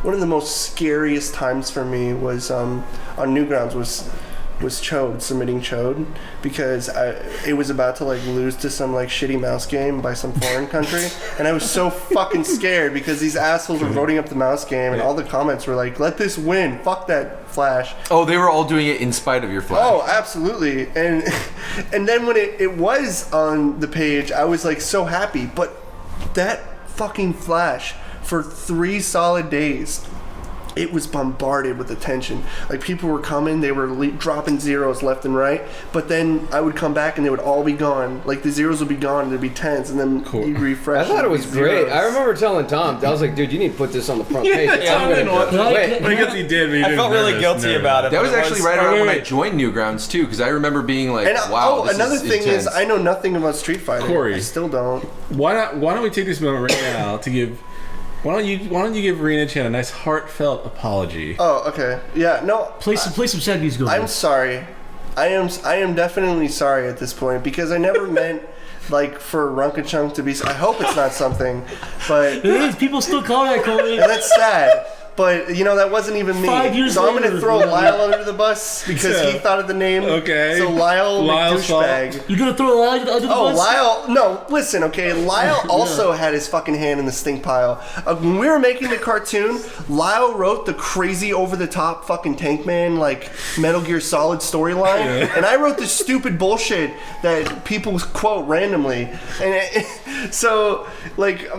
one of the most scariest times for me was on Newgrounds was Chode, submitting Chode, because it was about to like lose to some like shitty mouse game by some foreign country, and I was so fucking scared because these assholes were voting up the mouse game, and all the comments were like, "Let this win, fuck that Flash." Oh, they were all doing it in spite of your Flash. Oh, absolutely, and then when it was on the page, I was like so happy, but that fucking Flash for 3 solid days. It was bombarded with attention. Like, people were coming, they were dropping zeros left and right, but then I would come back and they would all be gone. Like, the zeros would be gone, and there'd be tens, and then you'd refresh. I thought it was great. I remember telling Tom, I was like, dude, you need to put this on the front page. I guess he did. I felt really guilty about it. That was actually right around when I joined Newgrounds, too, because I rember being like, wow, this another is thing intense. is, I know nothing about Street Fighter. Corey. I still don't. Why don't we take this moment right now to give... Why don't you give Rina-Chan a nice heartfelt apology? Oh, okay. Yeah, no. Play some sad music. I'm sorry. I am definitely sorry at this point because I never meant like for Rina-Chan to be. I hope it's not something, but it is. People still call that, Cory. And that's sad. But, you know, that wasn't even me. 5 years so I'm going to later, throw Lyle under the bus because he thought of the name. Okay. So Lyle douchebag. You're going to throw Lyle under the bus? Lyle. No, listen, okay. Lyle also had his fucking hand in the stink pile. When we were making the cartoon, Lyle wrote the crazy over-the-top fucking Tank Man, like, Metal Gear Solid storyline. Yeah. And I wrote this stupid bullshit that people quote randomly. And so, like,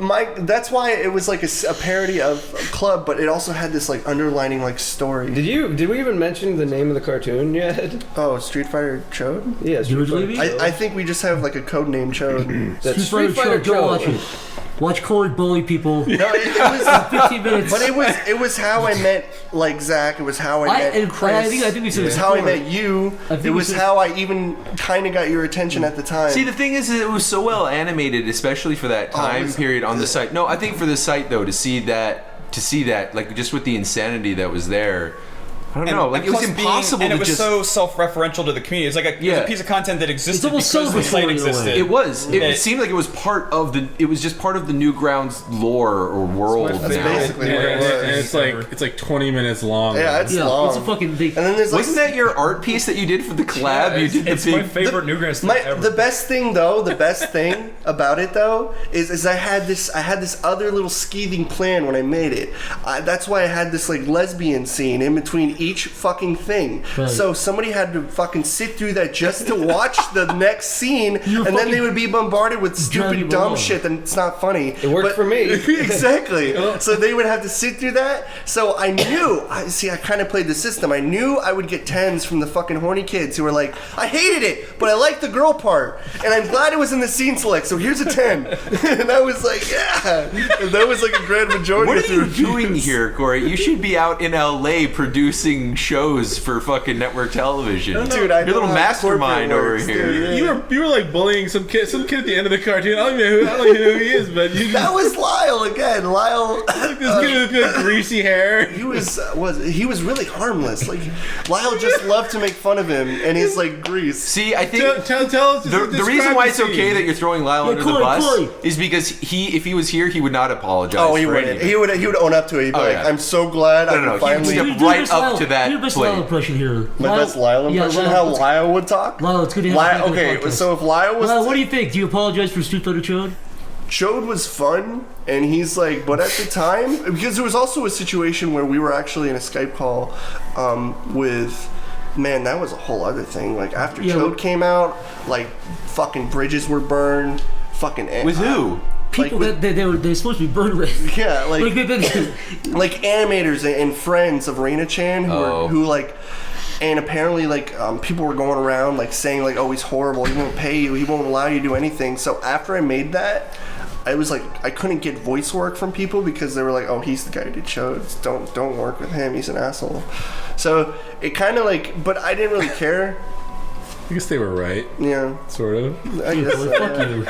that's why it was like a parody of Club, but it also had this like underlining like story. Did we even mention the name of the cartoon yet? Oh, Street Fighter Chode? Yeah, Street Fighter Chode. I think we just have like a code name Chode. That's Street Fighter Chode. Watch it. Watch Cory bully people. No, it was 15 minutes. But it was how I met like Zach. It was how I met Chris. I think we said it was how I met you. It was how I even kind of got your attention at the time. See, the thing is, it was so well animated, especially for that time period on the site. No, I think for the site though, to see that, like, just with the insanity that was there, I don't know, like, it was impossible and to it was just... so self-referential to the community. It's like it was a piece of content that existed because the site existed. It was. It seemed like it was part of the... It was just part of the Newgrounds lore or world. That's basically what it was. And it's like 20 minutes long. Yeah, it's long. It's a fucking thing. And then there's Wasn't that your art piece that you did for the collab? Yeah, it's my favorite Newgrounds thing ever. The best thing about it though is I had this other little skeeving plan when I made it. That's why I had this like lesbian scene in between each fucking thing. Right. So somebody had to fucking sit through that just to watch the next scene, and then they would be bombarded with stupid dumb shit and it's not funny. It worked for me. Exactly. So they would have to sit through that. So I knew, I kind of played the system. I knew I would get 10s from the fucking horny kids who were like, I hated it, but I liked the girl part. And I'm glad it was in the scene select, so here's a 10. And I was like, yeah. And that was like a grand majority What of are you doing here, Cory? You should be out in LA producing shows for fucking network television. Dude, you're a little mastermind over here. You were like bullying some kid at the end of the cartoon. I don't even know who he is, but that was Lyle again. Lyle, like this kid with greasy hair. He was really harmless. Like Lyle just loved to make fun of him and his like grease. See, I think tell us the reason why it's okay that you're throwing Lyle under the bus is because if he was here, he would not apologize. Oh, he wouldn't. He would own up to it. He'd be like, I'm so glad I can finally step right up to that plate. Here. My best Lyle impression? How Lyle would talk? Lyle, it's good to have you. Okay, so if Lyle was... Lyle, what do you think? Do you apologize for Street Fighter Chode? Chode was fun, and he's like... But at the time... Because there was also a situation where we were actually in a Skype call with... Man, that was a whole other thing. Like, after Chode came out, like, fucking bridges were burned. Fucking... With who? People like they're supposed to be burned with. Yeah, like animators and friends of Rina-Chan who like, and apparently like people were going around like saying like, oh, he's horrible, he won't pay you, he won't allow you to do anything. So after I made that, I was like, I couldn't get voice work from people because they were like, oh, he's the guy who did shows, don't work with him, he's an asshole. So it kind of like, but I didn't really care. I guess they were right. Yeah. Sort of. I guess so, Fuck you.